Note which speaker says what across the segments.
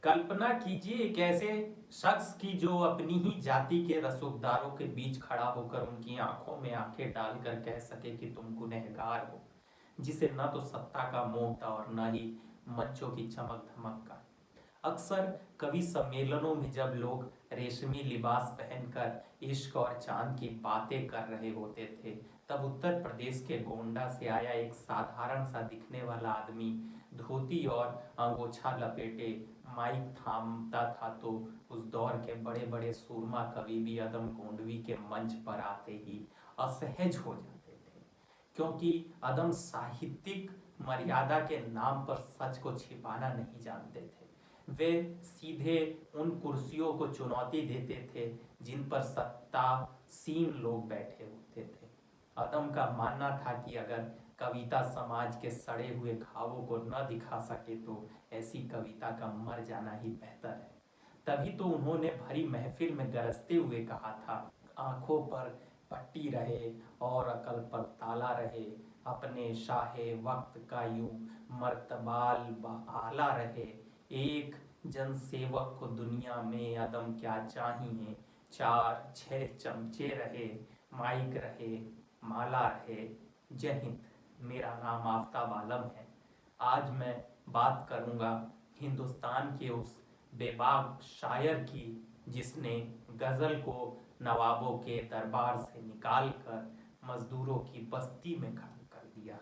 Speaker 1: कल्पना कीजिए एक ऐसे शख्स की जो अपनी ही जाति के रसूखदारों के बीच खड़ा होकर उनकी आंखों में आंखें डालकर कह सके कि तुम गुनहगार हो, जिसे न तो सत्ता का मोह था और न ही मंचों की चमक धमक का। अक्सर कवि सम्मेलनों में जब लोग रेशमी लिबास पहनकर इश्क और चांद की बातें कर रहे होते थे, तब उत्तर प्रदेश के गोंडा से आया एक साधारण सा दिखने वाला आदमी धोती और अंगोछा लपेटे माइक थामता था तो उस दौर के बड़े बड़े सूरमा कवि भी अदम गोंडवी के मंच पर आते ही असहज हो जाते थे, क्योंकि अदम साहित्यिक मर्यादा के नाम पर सच को छिपाना नहीं जानते थे। वे सीधे उन कुर्सियों को चुनौती देते थे जिन पर सत्तासीन लोग बैठे होते थे। अदम का मानना था कि अगर कविता समाज के सड़े हुए घावों को न दिखा सके तो ऐसी कविता का मर जाना ही बेहतर है। तभी तो उन्होंने भरी महफिल में गरजते हुए कहा था, आंखों पर पट्टी रहे और अकल पर ताला रहे, अपने शाहे वक्त का यूं मर्तबाल आला रहे। एक जनसेवक को दुनिया में अदम क्या चाहिए, चार छह चमचे रहे, माइक रहे, माला रहे। जय हिंद। मेरा नाम आफ्ताब आलम है। आज मैं बात करूंगा हिंदुस्तान के उस बेबाक शायर की जिसने गजल को नवाबों के दरबार से निकालकर मजदूरों की बस्ती में खड़ा कर दिया।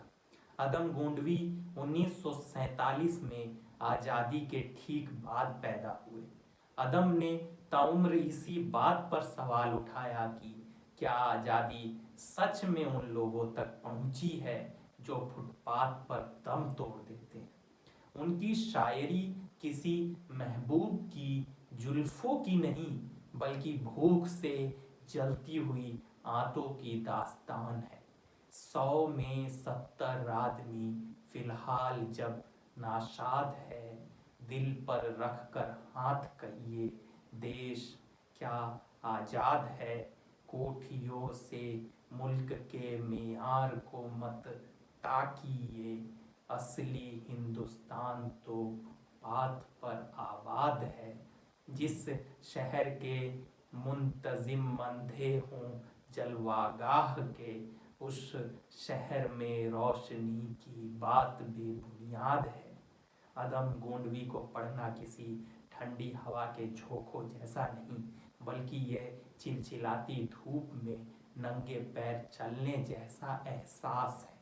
Speaker 1: अदम गोंडवी 1947 में आजादी के ठीक बाद पैदा हुए। अदम ने ताउम्र इसी बात पर सवाल उठाया कि क्या आजादी सच में उन लोगों तक पहुंची है जो फुटपाथ पर दम तोड़ देते हैं। उनकी शायरी किसी महबूब की जुल्फों की नहीं, बल्कि भूख से जलती हुई आंतों की दास्तान है। 100 में 70 आदमी फिलहाल जब नाशाद है, दिल पर रख कर हाथ कहिए, देश क्या आजाद है। कोठियों से मुल्क के मेयार को मत ताकिए, असली हिंदुस्तान तो बात पर आबाद है। जिस शहर के मुंतजिम अंधे हों जलवागाह के, उस शहर में रोशनी की बात बेबुनियाद है। अदम गोंडवी को पढ़ना किसी ठंडी हवा के झोंकों जैसा नहीं, बल्कि यह चिलचिलाती धूप में नंगे पैर चलने जैसा एहसास है।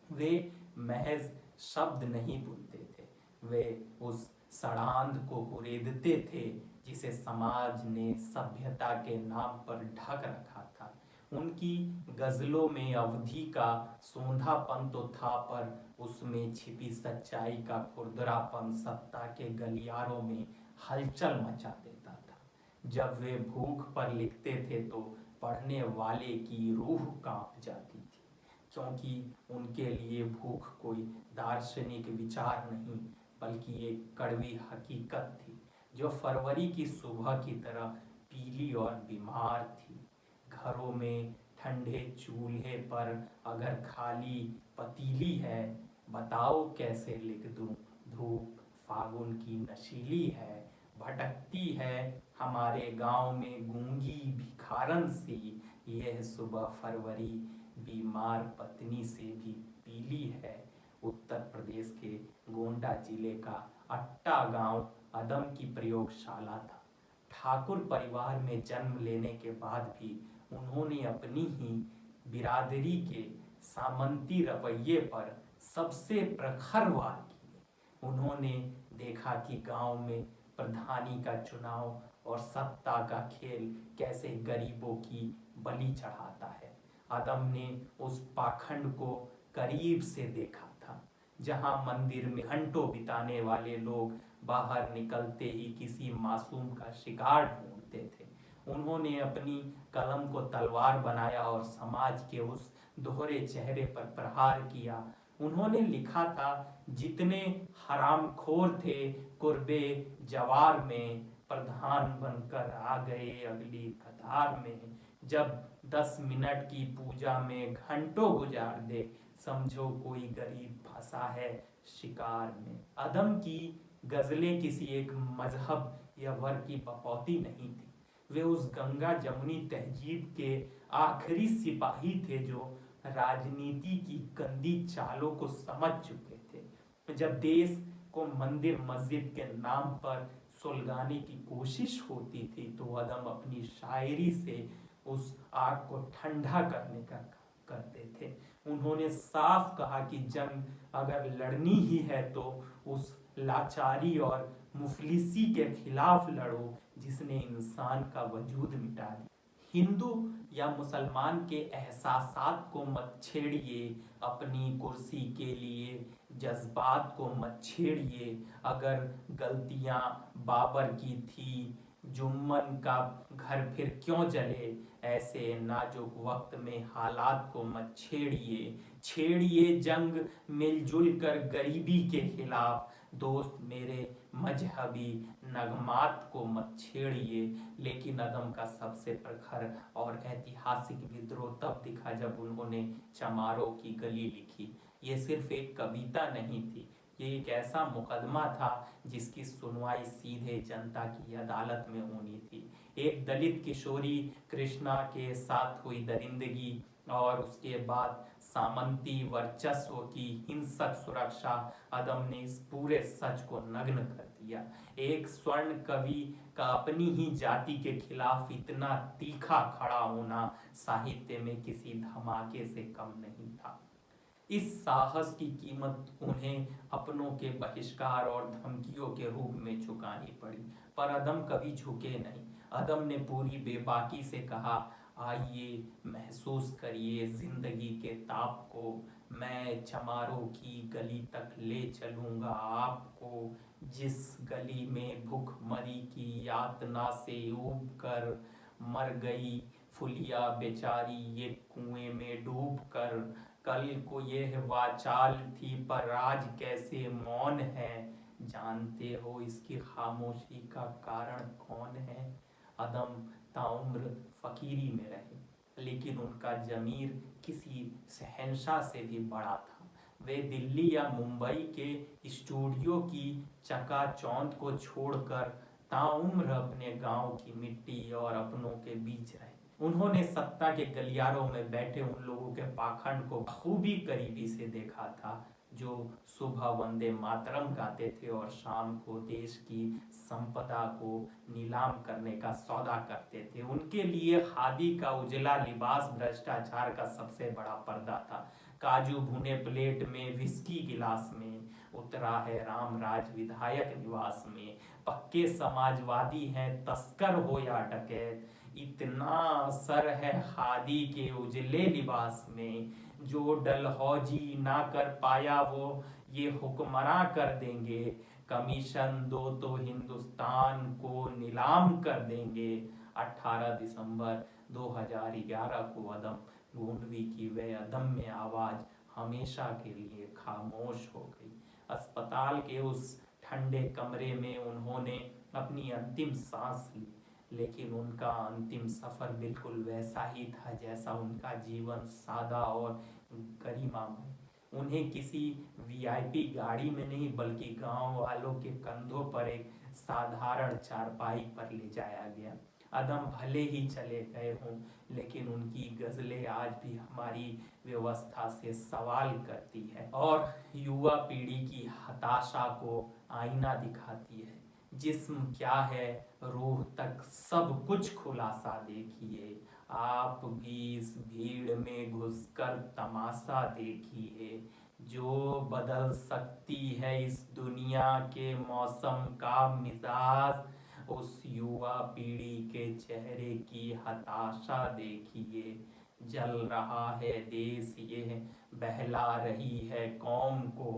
Speaker 1: वे महज शब्द नहीं बुनते थे, वे उस सड़ांध को कुरेदते थे जिसे समाज ने सभ्यता के नाम पर ढक रखा था। उनकी गजलों में अवधि का सोंधापन तो था, पर उसमें छिपी सच्चाई का खुरदरापन सत्ता के गलियारों में हलचल मचा देता था। जब वे भूख पर लिखते थे तो पढ़ने वाले की रूह कांप जाती थी, क्योंकि उनके लिए भूख कोई दार्शनिक विचार नहीं, बल्कि एक कड़वी हकीकत थी जो फरवरी की सुबह की तरह पीली और बीमार थी। घरों में ठंडे चूल्हे पर अगर खाली पतीली है, बताओ कैसे लिख दूं। धूप फागुन की नशीली है, भटकती है हमारे गांव में गूंगी भिखारन सी। यह सुबह फरवरी बीमार पत्नी से भी पीली है। उत्तर प्रदेश के गोंडा जिले का अट्टा गांव अदम की प्रयोगशाला था। ठाकुर परिवार में जन्म लेने के बाद भी उन्होंने अपनी ही बिरादरी के सामंती रवैये पर सबसे प्रखर वार किए। उन्होंने देखा कि गांव में प्रधानी का चुनाव और सत्ता का खेल कैसे गरीबों की बलि चढ़ाता है। आदम ने उस पाखंड को करीब से देखा था, जहां मंदिर में घंटों बिताने वाले लोग बाहर निकलते ही किसी मासूम का शिकार ढूंढते थे। उन्होंने अपनी कलम को तलवार बनाया और समाज के उस दोहरे चेहरे पर प्रहार किया। उन्होंने लिखा था, जितने हरामखोर थे कुर्बे जवार में, प्रधान बनकर आ गए अगली कतार में। जब 10 मिनट की पूजा में घंटों गुजार दे, समझो कोई गरीब फंसा है शिकार में। अदम की गजलें किसी एक मजहब या वर्ग की बपौती नहीं थी। वे उस गंगा जमुनी तहजीब के आखिरी सिपाही थे जो राजनीति की गंदी चालों को समझ चुके थे। जब देश को मंदिर मस्जिद के नाम पर सुलगाने की कोशिश होती थी तो अदम अपनी शायरी से उस आग को ठंडा करने का काम करते थे। उन्होंने साफ कहा कि जंग अगर लड़नी ही है तो उस लाचारी और मुफलिसी के खिलाफ लड़ो जिसने इंसान का वजूद मिटा दिया। हिंदू या मुसलमान के एहसासात को मत छेड़िए, अपनी कुर्सी के लिए जज्बात को मत छेड़िए। अगर गलतियां बाबर की थी, जुम्मन का घर फिर क्यों जले। ऐसे नाजुक वक्त में हालात को मत छेड़िए। छेड़िए जंग मिलजुल कर गरीबी के खिलाफ। दोस्त मेरे मजहबी नगमात को मत छेड़िए। लेकिन अदम का सबसे प्रखर और ऐतिहासिक विद्रोह तब दिखा जब उन्होंने चमारों की गली लिखी। ये सिर्फ एक कविता नहीं थी, ये एक ऐसा मुकदमा था जिसकी सुनवाई सीधे जनता की अदालत में होनी थी। एक दलित किशोरी कृष्णा के साथ हुई दरिंदगी और उसके बाद सामंती वर्चस्व की हिंसक सुरक्षा, अदम ने इस पूरे सच को नग्न कर दिया। एक स्वर्ण कवि का अपनी ही जाति के खिलाफ इतना तीखा खड़ा होना साहित्य में किसी धमाके से कम नहीं था। इस साहस की कीमत उन्हें अपनों के बहिष्कार और धमकियों के रूप में चुकानी पड़ी, पर अदम कभी झुके नहीं। अदम ने पूरी बेबाकी से कहा, आइए महसूस करिए जिंदगी के ताप को। मैं चमारों की गली तक ले चलूंगा आपको, जिस गली में भूखमरी की यातना से ऊब कर मर गई फुलिया बेचारी ये कुएं में डूब कर। कल को यह वाचाल थी पर आज कैसे मौन है, जानते हो इसकी खामोशी का कारण कौन है। अदम ताउम्र फकीरी में रहे, लेकिन उनका जमीर किसी शहंशाह से भी बड़ा था। वे दिल्ली या मुंबई के स्टूडियो की चकाचौंध को छोड़कर ताउम्र अपने गांव की मिट्टी और अपनों के बीच रहे। उन्होंने सत्ता के गलियारों में बैठे उन लोगों के पाखंड को खूबी करीबी से देखा था जो सुबह वंदे मातरम गाते थे और शाम को देश की संपदा को नीलाम करने का सौदा करते थे। उनके लिए खादी का उजला लिबास भ्रष्टाचार का सबसे बड़ा पर्दा था। काजू भुने प्लेट में, विस्की गिलास में उतरा है राम राज विधायक निवास में। पक्के समाजवादी हैं तस्कर हो या डकैत, इतना असर है खादी के उजले लिबास में। जो डलहौजी ना कर पाया वो ये हुक्मरां कर देंगे, कमीशन दो तो हिंदुस्तान को नीलाम कर देंगे। 18 दिसंबर 2011 को अदम गोंडवी की वह अदम्य आवाज हमेशा के लिए खामोश हो गई। अस्पताल के उस ठंडे कमरे में उन्होंने अपनी अंतिम सांस ली, लेकिन उनका अंतिम सफर बिल्कुल वैसा ही था जैसा उनका जीवन, सादा और गरिमामय। उन्हें किसी वीआईपी गाड़ी में नहीं बल्कि गांव वालों के कंधों पर एक साधारण चारपाई पर ले जाया गया। अदम भले ही चले गए हों, लेकिन उनकी गजलें आज भी हमारी व्यवस्था से सवाल करती है और युवा पीढ़ी की हताशा को आईना दिखाती है। जिस्म क्या है, रूह तक सब कुछ खुलासा देखिए। आप भी इस भीड़ में घुसकर तमाशा देखिए। जो बदल सकती है इस दुनिया के मौसम का मिजाज, उस युवा पीढ़ी के चेहरे की हताशा देखिए। जल रहा है देश ये, बहला रही है कौम को,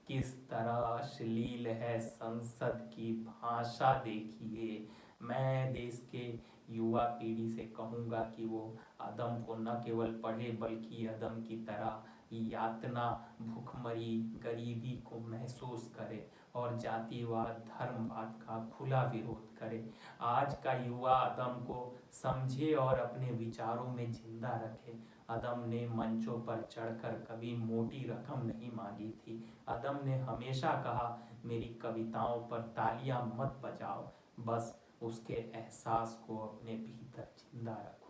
Speaker 1: किस तरह अश्लील है संसद की भाषा देखिए। मैं देश के युवा पीढ़ी से कहूँगा कि वो अदम को न केवल पढ़े बल्कि अदम की तरह यातना, भूखमरी, गरीबी को महसूस करे। और जातिवाद धर्मवाद का खुला विरोध करे। आज का युवा अदम को समझे और अपने विचारों में जिंदा रखे। अदम ने मंचों पर चढ़कर कभी मोटी रकम नहीं मांगी थी। अदम ने हमेशा कहा, मेरी कविताओं पर तालियां मत बजाओ, बस उसके एहसास को अपने भीतर जिंदा रखो।